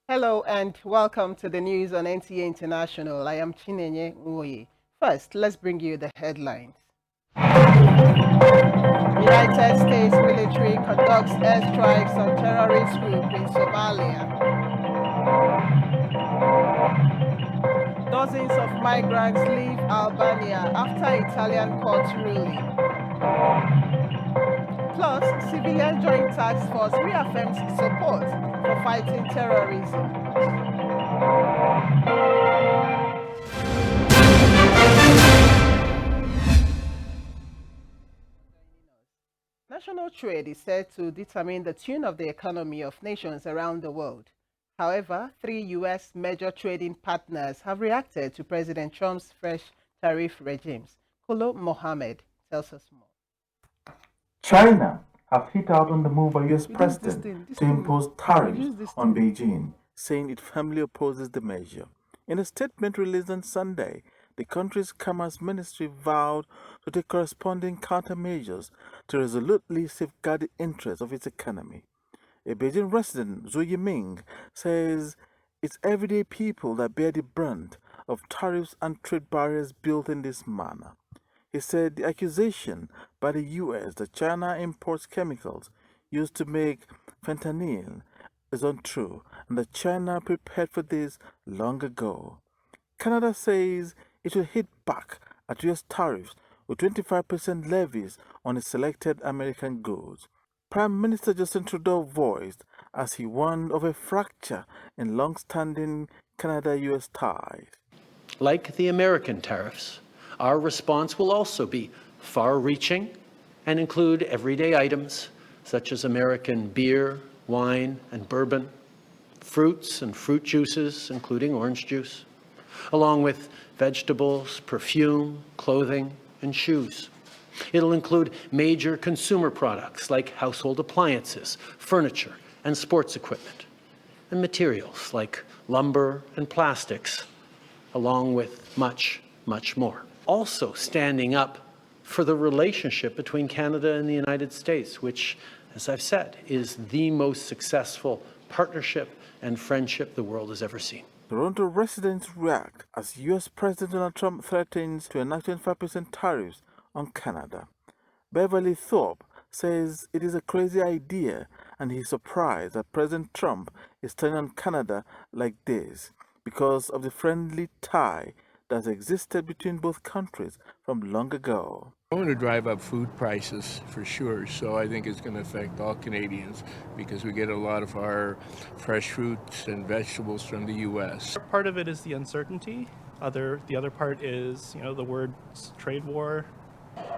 Hello and welcome to the news on NTA International. I am Chinenye Nwoye. First, let's bring you the headlines. United States military conducts airstrikes on terrorist group in Somalia. Dozens of migrants leave Albania after Italian court ruling. Plus, civilian joint task force reaffirms support for fighting terrorism. National trade is said to determine the tune of the economy of nations around the world. However, 3 U.S. major trading partners have reacted to President Trump's fresh tariff regimes. Kolo Mohammed tells us more. China have hit out on the move by U.S. President to impose tariffs on Beijing, saying it firmly opposes the measure. In a statement released on Sunday, the country's Commerce Ministry vowed to take corresponding countermeasures to resolutely safeguard the interests of its economy. A Beijing resident, Zhu Yiming, says it's everyday people that bear the brunt of tariffs and trade barriers built in this manner. He said the accusation by the U.S. that China imports chemicals used to make fentanyl is untrue and that China prepared for this long ago. Canada says it will hit back at U.S. tariffs with 25% levies on its selected American goods. Prime Minister Justin Trudeau voiced as he warned of a fracture in long-standing Canada-U.S. ties. Like the American tariffs, our response will also be far-reaching and include everyday items such as American beer, wine, and bourbon, fruits and fruit juices, including orange juice, along with vegetables, perfume, clothing, and shoes. It'll include major consumer products like household appliances, furniture, and sports equipment, and materials like lumber and plastics, along with much, much more. Also standing up for the relationship between Canada and the United States, which, as I've said, is the most successful partnership and friendship the world has ever seen. Toronto residents react as U.S. President Donald Trump threatens to enact 25% tariffs on Canada. Beverly Thorpe says it is a crazy idea and he's surprised that President Trump is turning on Canada like this because of the friendly tie that existed between both countries from long ago. I'm going to drive up food prices for sure, so I think it's going to affect all Canadians because we get a lot of our fresh fruits and vegetables from the U.S. Part of it is the uncertainty. The other part is, the word trade war.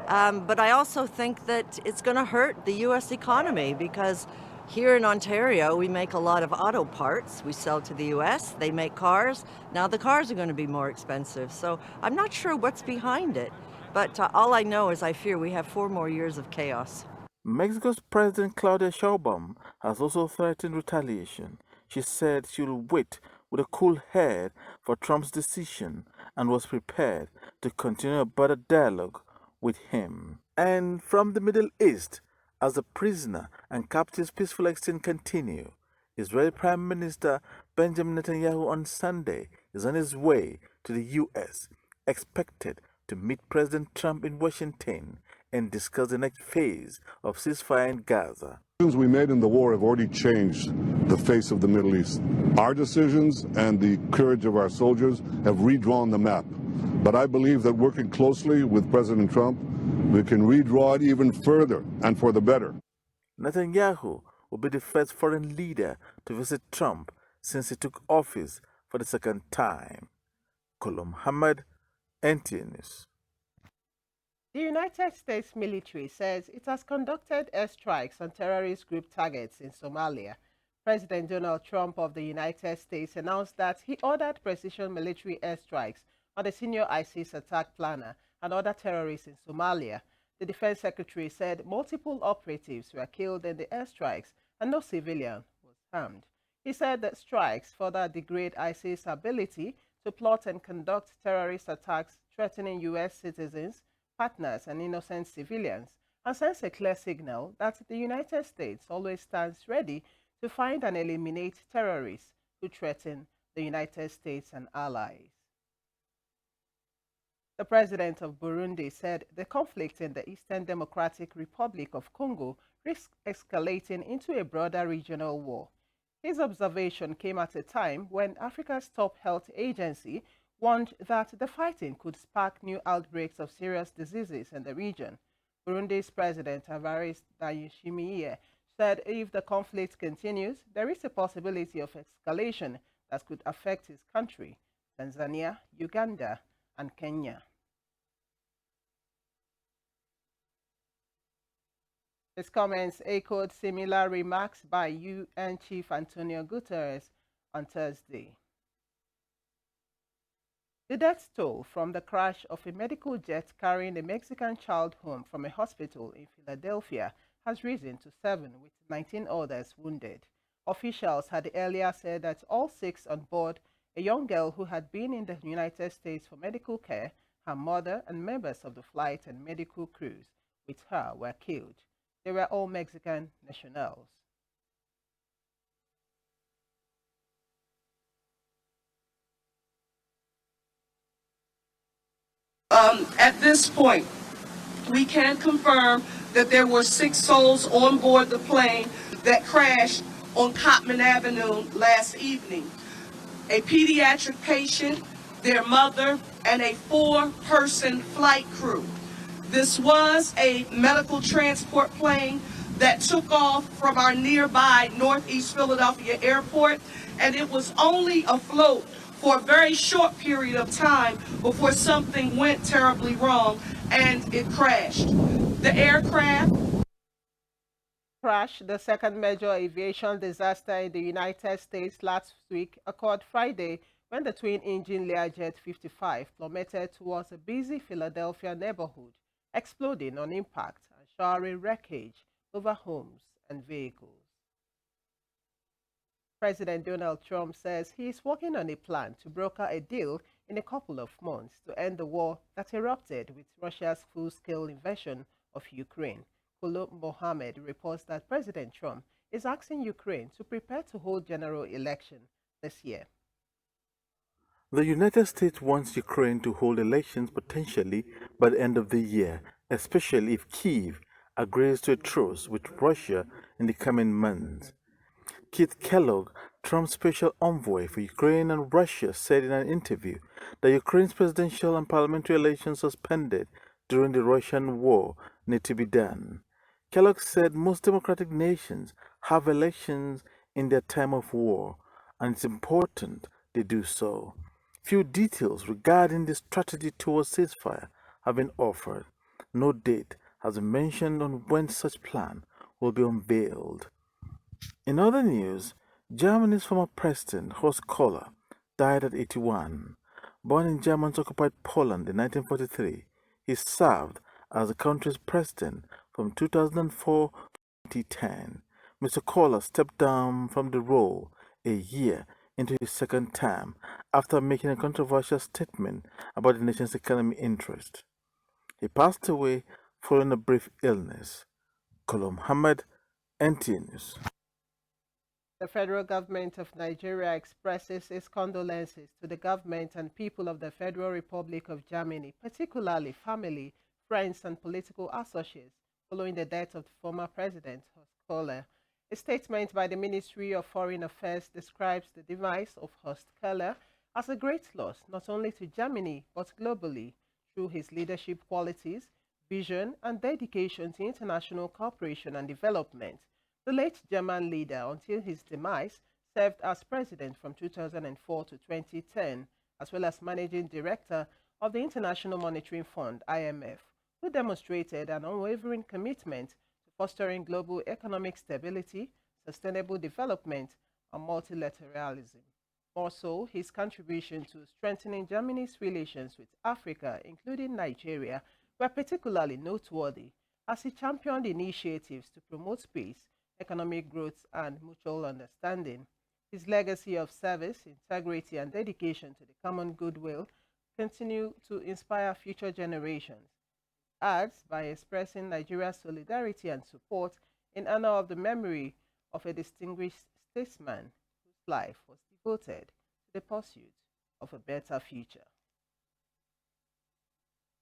But I also think that it's going to hurt the U.S. economy because here in Ontario, we make a lot of auto parts. We sell to the U.S. They make cars. Now the cars are going to be more expensive. So I'm not sure what's behind it. But all I know is I fear we have 4 more years of chaos. Mexico's President Claudia Sheinbaum has also threatened retaliation. She said she will wait with a cool head for Trump's decision and was prepared to continue a better dialogue with him. And from the Middle East, as the prisoner and captives' peaceful exchange continue, Israeli Prime Minister Benjamin Netanyahu on Sunday is on his way to the U.S., expected to meet President Trump in Washington and discuss the next phase of ceasefire in Gaza. Decisions we made in the war have already changed the face of the Middle East. Our decisions and the courage of our soldiers have redrawn the map. But I believe that working closely with President Trump, we can redraw it even further and for the better. Netanyahu will be the first foreign leader to visit Trump since he took office for the second time. Kolom Hamad, NTA News. The United States military says it has conducted airstrikes on terrorist group targets in Somalia. President Donald Trump of the United States announced that he ordered precision military airstrikes on the senior ISIS attack planner and other terrorists in Somalia. The defense secretary said multiple operatives were killed in the airstrikes and no civilian was harmed. He said that strikes further degrade ISIS' ability to plot and conduct terrorist attacks threatening U.S. citizens, partners, and innocent civilians, and sends a clear signal that the United States always stands ready to find and eliminate terrorists who threaten the United States and allies. The president of Burundi said the conflict in the Eastern Democratic Republic of Congo risks escalating into a broader regional war. His observation came at a time when Africa's top health agency warned that the fighting could spark new outbreaks of serious diseases in the region. Burundi's President Evariste Ndayishimiye said if the conflict continues, there is a possibility of escalation that could affect his country, Tanzania, Uganda, and Kenya. His comments echoed similar remarks by UN Chief Antonio Guterres on Thursday. The death toll from the crash of a medical jet carrying a Mexican child home from a hospital in Philadelphia has risen to 7, with 19 others wounded. Officials had earlier said that all 6 on board, a young girl who had been in the United States for medical care, her mother, and members of the flight and medical crews with her were killed. They were all Mexican nationals. At this point, we can confirm that there were 6 souls on board the plane that crashed on Cottman Avenue last evening. A pediatric patient, their mother, and a 4-person flight crew. This was a medical transport plane that took off from our nearby Northeast Philadelphia airport, and it was only afloat for a very short period of time before something went terribly wrong and it crashed. The aircraft crash, the second major aviation disaster in the United States last week, occurred Friday when the twin-engine Learjet 55 plummeted towards a busy Philadelphia neighborhood, exploding on impact and showering wreckage over homes and vehicles. President Donald Trump says he is working on a plan to broker a deal in a couple of months to end the war that erupted with Russia's full-scale invasion of Ukraine. Kolo Mohammed reports that President Trump is asking Ukraine to prepare to hold general election this year. The United States wants Ukraine to hold elections potentially by the end of the year, especially if Kyiv agrees to a truce with Russia in the coming months. Keith Kellogg, Trump's special envoy for Ukraine and Russia, said in an interview that Ukraine's presidential and parliamentary elections suspended during the Russian war need to be done. Kellogg said most democratic nations have elections in their time of war, and it's important they do so. Few details regarding the strategy towards ceasefire have been offered. No date has been mentioned on when such plan will be unveiled. In other news, Germany's former president, Horst Kohler, died at 81. Born in German-occupied Poland in 1943, he served as the country's president from 2004 to 2010. Mr. Kohler stepped down from the role a year into his second term after making a controversial statement about the nation's economic interest. He passed away following a brief illness. Kolom Hamad, NTA News. The federal government of Nigeria expresses its condolences to the government and people of the Federal Republic of Germany, particularly family, friends, and political associates following the death of the former president, Horst Kohler. A statement by the Ministry of Foreign Affairs describes the demise of Horst Kohler as a great loss not only to Germany but globally through his leadership qualities, vision, and dedication to international cooperation and development. The late German leader, until his demise, served as president from 2004 to 2010, as well as managing director of the International Monetary Fund, IMF, who demonstrated an unwavering commitment to fostering global economic stability, sustainable development, and multilateralism. More so, his contribution to strengthening Germany's relations with Africa, including Nigeria, were particularly noteworthy as he championed initiatives to promote peace, economic growth, and mutual understanding. His legacy of service, integrity, and dedication to the common goodwill continue to inspire future generations. Adds by expressing Nigeria's solidarity and support in honor of the memory of a distinguished statesman whose life was devoted to the pursuit of a better future.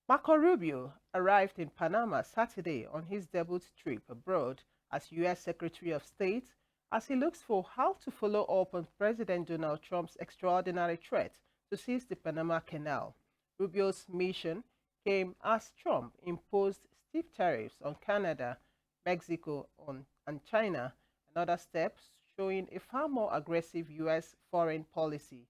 Marco Rubio arrived in Panama Saturday on his debut trip abroad as U.S. Secretary of State as he looks for how to follow up on President Donald Trump's extraordinary threat to seize the Panama Canal. Rubio's mission came as Trump imposed steep tariffs on Canada, Mexico, and China, and other steps showing a far more aggressive U.S. foreign policy.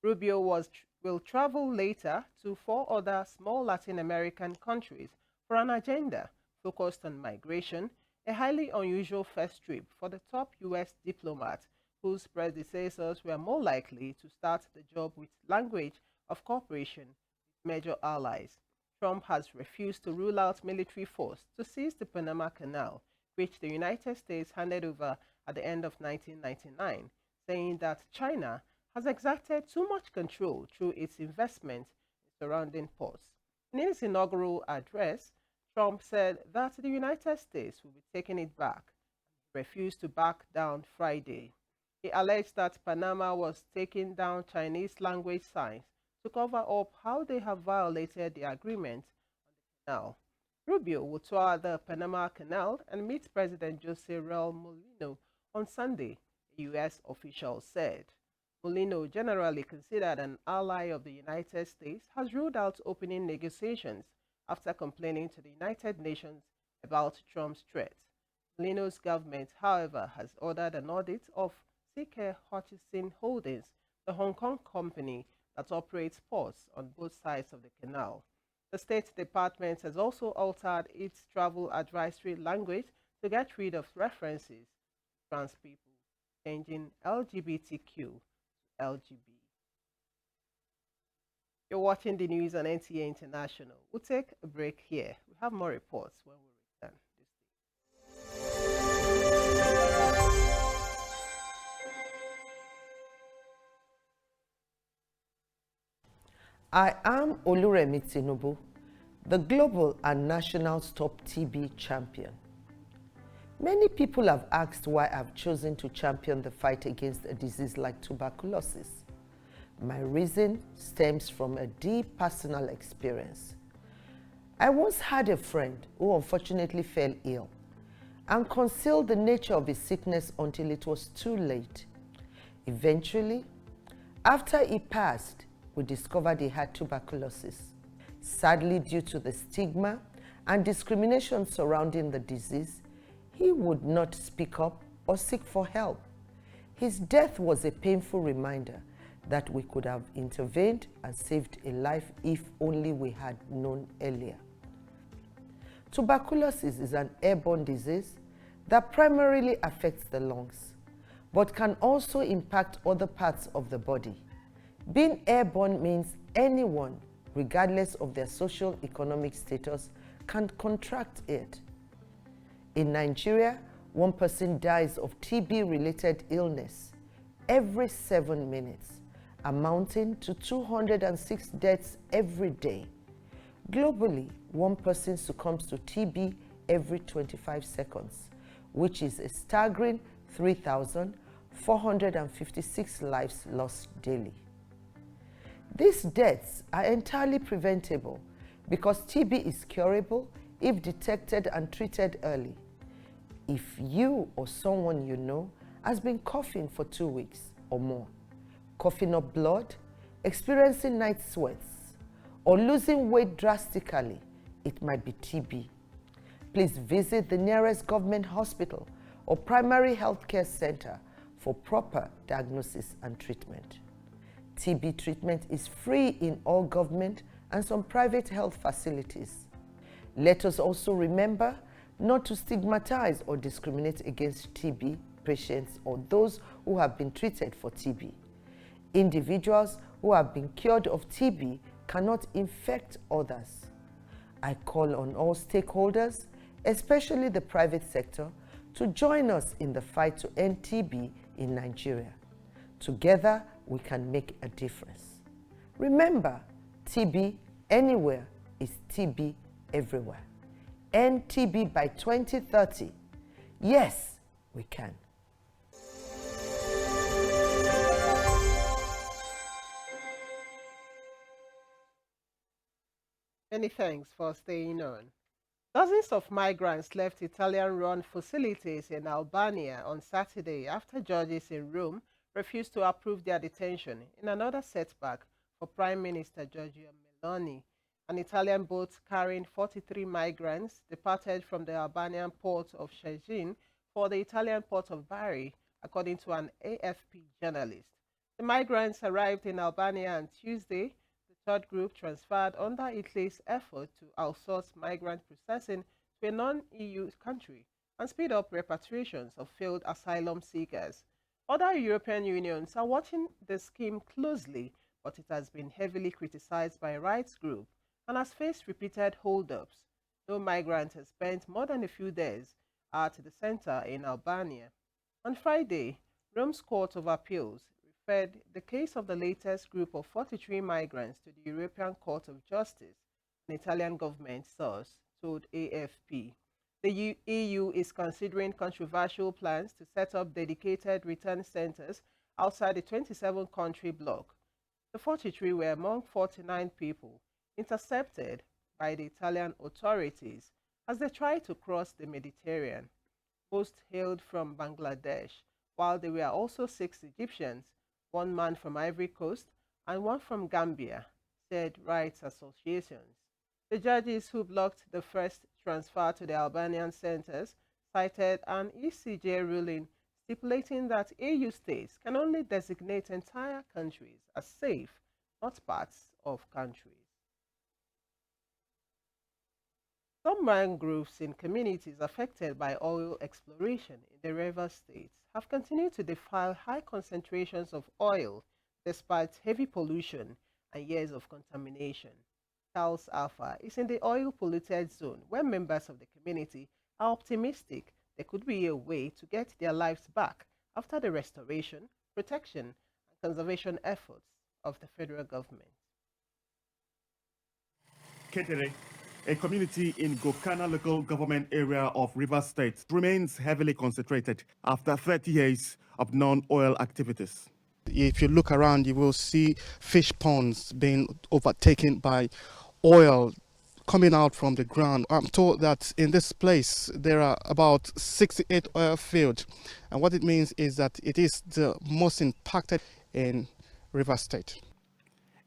Rubio will travel later to 4 other small Latin American countries for an agenda focused on migration, a highly unusual first trip for the top U.S. diplomat, whose predecessors were more likely to start the job with language of cooperation with major allies. Trump has refused to rule out military force to seize the Panama Canal, which the United States handed over at the end of 1999, saying that China has exerted too much control through its investment in surrounding ports. In his inaugural address, Trump said that the United States will be taking it back and refused to back down Friday. He alleged that Panama was taking down Chinese language signs to cover up how they have violated the agreement on the canal. Rubio will tour the Panama Canal and meet President Jose Raul Mulino on Sunday, a U.S. official said. Mulino, generally considered an ally of the United States, has ruled out opening negotiations after complaining to the United Nations about Trump's threat. Mulino's government, however, has ordered an audit of CK Hutchison Holdings, the Hong Kong company that operates ports on both sides of the canal. The State Department has also altered its travel advisory language to get rid of references to trans people, changing LGBTQ to LGB. You're watching the news on NTA International. We'll take a break here. We have more reports when we return. I am Oluremi Tinubu, the global and national top TB champion. Many people have asked why I've chosen to champion the fight against a disease like tuberculosis. My reason stems from a deep personal experience. I once had a friend who unfortunately fell ill and concealed the nature of his sickness until it was too late. Eventually, after he passed, we discovered he had tuberculosis. Sadly, due to the stigma and discrimination surrounding the disease, he would not speak up or seek for help. His death was a painful reminder that we could have intervened and saved a life if only we had known earlier. Tuberculosis is an airborne disease that primarily affects the lungs, but can also impact other parts of the body. Being airborne means anyone, regardless of their socio-economic status, can contract it. In Nigeria, 1 person dies of TB-related illness every 7 minutes, amounting to 206 deaths every day. Globally, 1 person succumbs to TB every 25 seconds, which is a staggering 3,456 lives lost daily. These deaths are entirely preventable because TB is curable if detected and treated early. If you or someone you know has been coughing for 2 weeks or more, coughing up blood, experiencing night sweats, or losing weight drastically, it might be TB. Please visit the nearest government hospital or primary healthcare center for proper diagnosis and treatment. TB treatment is free in all government and some private health facilities. Let us also remember not to stigmatize or discriminate against TB patients or those who have been treated for TB. Individuals who have been cured of TB cannot infect others. I call on all stakeholders, especially the private sector, to join us in the fight to end TB in Nigeria. Together, we can make a difference. Remember, TB anywhere is TB everywhere. End TB by 2030. Yes, we can. Many thanks for staying on. Dozens of migrants left Italian-run facilities in Albania on Saturday after judges in Rome refused to approve their detention in another setback for Prime Minister Giorgia Meloni. An Italian boat carrying 43 migrants departed from the Albanian port of Shegin for the Italian port of Bari, according to an AFP journalist. The migrants arrived in Albania on Tuesday. The third group transferred under Italy's effort to outsource migrant processing to a non-EU country and speed up repatriations of failed asylum seekers. Other European unions are watching the scheme closely, but it has been heavily criticized by rights groups and has faced repeated hold-ups. No migrant has spent more than a few days at the center in Albania. On Friday, Rome's Court of Appeals referred the case of the latest group of 43 migrants to the European Court of Justice, an Italian government source told AFP. The EU is considering controversial plans to set up dedicated return centers outside the 27-country bloc. The 43 were among 49 people intercepted by the Italian authorities as they tried to cross the Mediterranean. Most hailed from Bangladesh, while there were also 6 Egyptians, 1 man from Ivory Coast, and 1 from Gambia, said rights associations. The judges who blocked the first transfer to the Albanian centers cited an ECJ ruling stipulating that EU states can only designate entire countries as safe, not parts of countries. Some mangroves in communities affected by oil exploration in the river states have continued to defile high concentrations of oil despite heavy pollution and years of contamination. Charles Alpha is in the oil-polluted zone where members of the community are optimistic there could be a way to get their lives back after the restoration, protection, and conservation efforts of the federal government. Ketere, a community in Gokana local government area of Rivers State, remains heavily concentrated after 30 years of non-oil activities. If you look around, you will see fish ponds being overtaken by oil coming out from the ground. I'm told that in this place there are about 68 oil fields, and what it means is that it is the most impacted in Rivers State.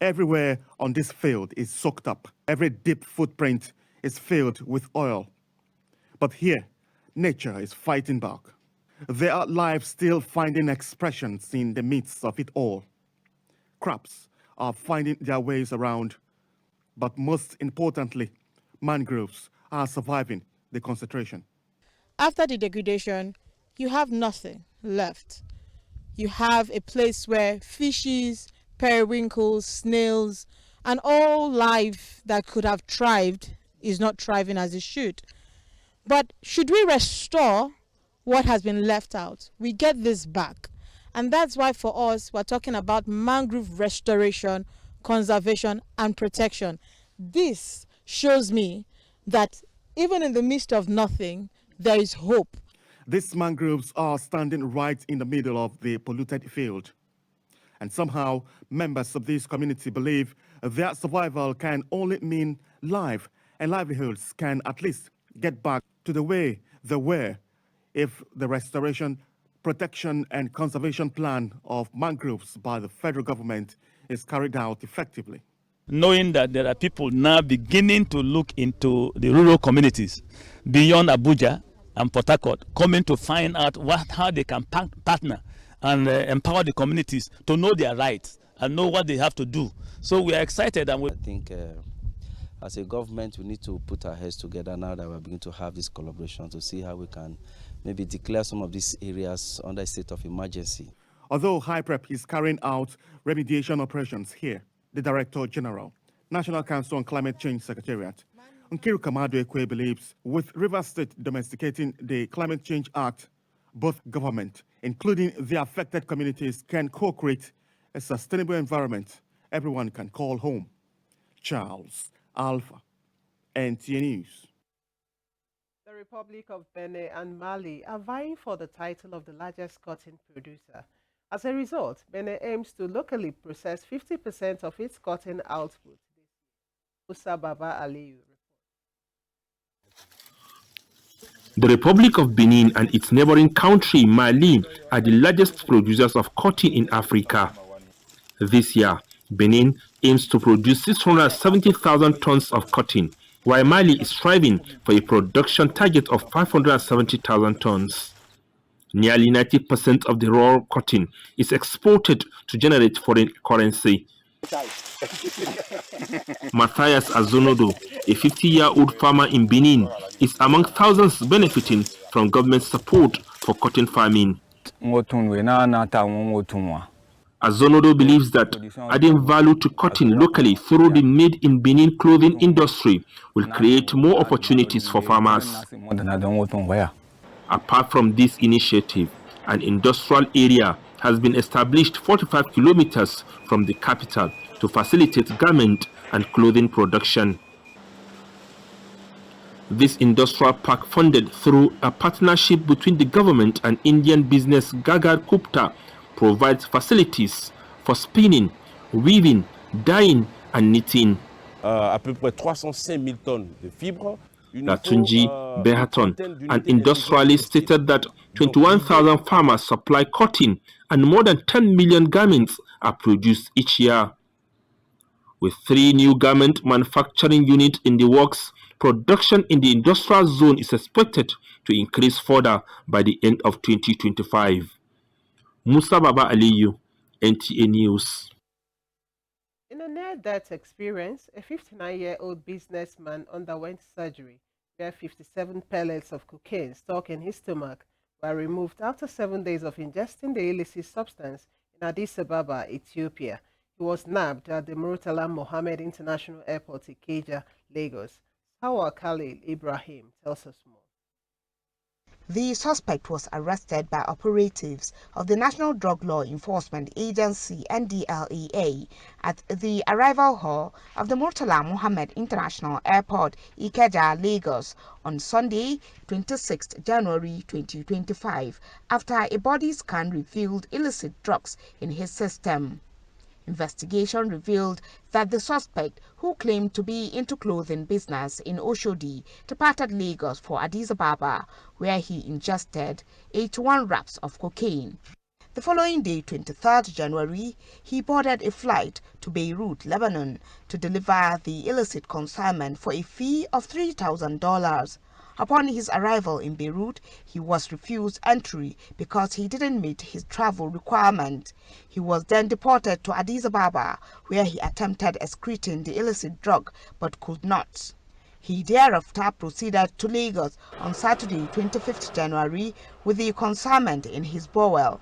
Everywhere on this field is soaked up. Every deep footprint is filled with oil. But here, nature is fighting back. There are lives still finding expressions in the midst of it all. Crops are finding their ways around, but most importantly, mangroves are surviving the concentration. After the degradation, you have nothing left. You have a place where fishes, periwinkles, snails, and all life that could have thrived is not thriving as it should. But should we restore what has been left out? We get this back. And that's why for us, we're talking about mangrove restoration, conservation, and protection. This shows me that even in the midst of nothing, there is hope. These mangroves are standing right in the middle of the polluted field. And somehow, members of this community believe their survival can only mean life and livelihoods can at least get back to the way they were if the restoration, protection and conservation plan of mangroves by the federal government is carried out effectively. Knowing that there are people now beginning to look into the rural communities beyond Abuja and Port Harcourt, coming to find out how they can partner and empower the communities to know their rights and know what they have to do. So we are excited. And I think as a government, we need to put our heads together now that we're beginning to have this collaboration to see how we can maybe declare some of these areas under a state of emergency. Although HYPREP is carrying out remediation operations here, the Director General, National Council on Climate Change Secretariat, Nkiru Kamado Ekwe believes with Rivers State domesticating the Climate Change Act, both government, including the affected communities, can co-create a sustainable environment everyone can call home. Charles Alpha, NTA News. The Republic of Benin and Mali are vying for the title of the largest cotton producer. As a result, Benin aims to locally process 50% of its cotton output. Musa Baba Aliyu. The Republic of Benin and its neighboring country, Mali, are the largest producers of cotton in Africa. This year, Benin aims to produce 670,000 tons of cotton, while Mali is striving for a production target of 570,000 tons. Nearly 90% of the raw cotton is exported to generate foreign currency. Matthias Azonodo, a 50-year-old farmer in Benin, is among thousands benefiting from government support for cotton farming. Azonodo believes that adding value to cotton locally through the Made in Benin clothing industry will create more opportunities for farmers. Apart from this initiative, an industrial area has been established 45 kilometers from the capital to facilitate garment and clothing production. This industrial park, funded through a partnership between the government and Indian business Gagar Gupta, provides facilities for spinning, weaving, dyeing and knitting. À peu près 305 000 tonnes de fibres. Latunji Behaton, an industrialist, stated that 21,000 farmers supply cotton and more than 10 million garments are produced each year. With 3 new garment manufacturing units in the works, production in the industrial zone is expected to increase further by the end of 2025. Musa Baba Aliyu, NTA News. In a near-death experience, a 59-year-old businessman underwent surgery where 57 pellets of cocaine stuck in his stomach were removed after 7 days of ingesting the illicit substance in Addis Ababa, Ethiopia. He was nabbed at the Murtala Mohammed International Airport, Ikeja, Lagos. Hawa Khalil Ibrahim tells us more. The suspect was arrested by operatives of the National Drug Law Enforcement Agency (NDLEA) at the arrival hall of the Murtala Mohammed International Airport, Ikeja, Lagos, on Sunday, 26 January 2025, after a body scan revealed illicit drugs in his system. Investigation revealed that the suspect, who claimed to be into clothing business in Oshodi, departed Lagos for Addis Ababa, where he ingested 81 wraps of cocaine. The following day, 23rd January, he boarded a flight to Beirut, Lebanon, to deliver the illicit consignment for a fee of $3,000. Upon his arrival in Beirut, he was refused entry because he didn't meet his travel requirement. He was then deported to Addis Ababa, where he attempted excreting the illicit drug but could not. He thereafter proceeded to Lagos on Saturday, 25th January, with the consignment in his bowel.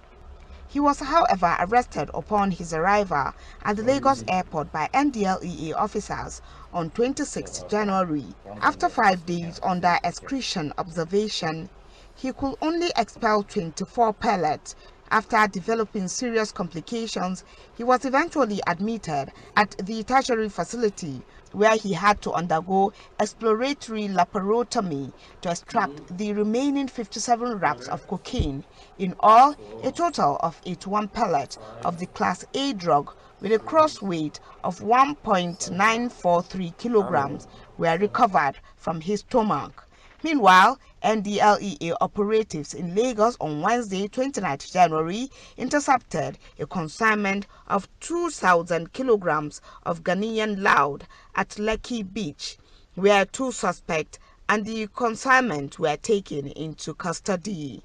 He was, however, arrested upon his arrival at the Lagos airport by NDLEA officers on 26 January. After 5 days under excretion observation, he could only expel 24 pellets. After developing serious complications, he was eventually admitted at the tertiary facility, where he had to undergo exploratory laparotomy to extract the remaining 57 wraps of cocaine. In all, a total of 81 pellets of the Class A drug with a cross weight of 1.943 kilograms were recovered from his stomach. Meanwhile, NDLEA operatives in Lagos on Wednesday, 29th January, intercepted a consignment of 2,000 kilograms of Ghanaian loud at Lekki Beach, where 2 suspects and the consignment were taken into custody.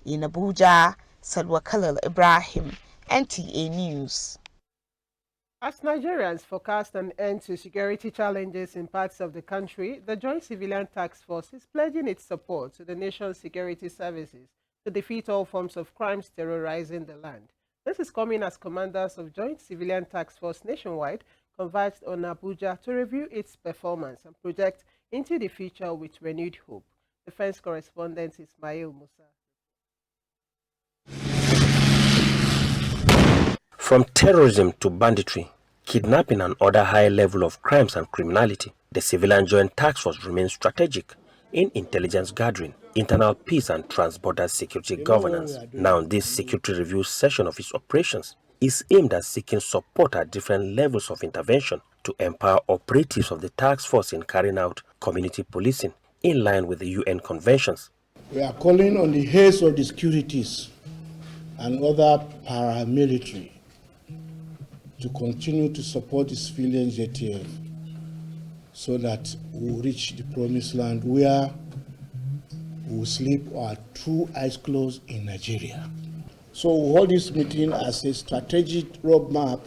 In Abuja, Salwa Khalil Ibrahim, NTA News. As Nigerians forecast an end to security challenges in parts of the country, the Joint Civilian Task Force is pledging its support to the nation's security services to defeat all forms of crimes terrorizing the land. This is coming as commanders of Joint Civilian Task Force nationwide converged on Abuja to review its performance and project into the future with renewed hope. Defense correspondent Ismail Musa. From terrorism to banditry, kidnapping and other high level of crimes and criminality, the Civilian Joint Task Force remains strategic in intelligence gathering, internal peace and trans-border security governance. Now, this security review session of its operations is aimed at seeking support at different levels of intervention to empower operatives of the task force in carrying out community policing in line with the UN conventions. We are calling on the heads of the securities and other paramilitary to continue to support the civilian JTF so that we will reach the promised land where we will sleep our true eyes closed in Nigeria. So we hold this meeting as a strategic roadmap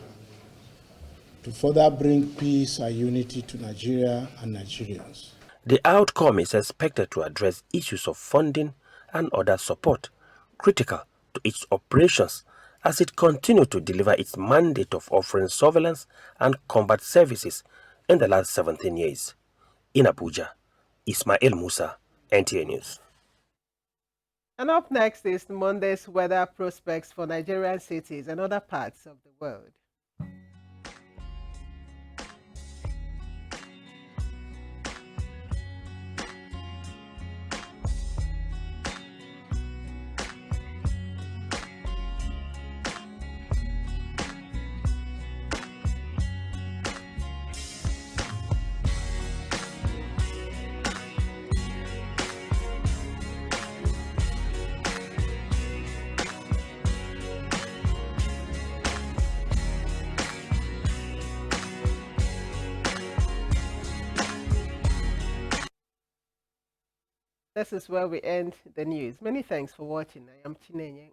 to further bring peace and unity to Nigeria and Nigerians. The outcome is expected to address issues of funding and other support critical to its operations as it continues to deliver its mandate of offering surveillance and combat services in the last 17 years. In Abuja, Ismail Musa, NTA News. And up next is Monday's weather prospects for Nigerian cities and other parts of the world. This is where we end the news. Many thanks for watching. I am Chinenye.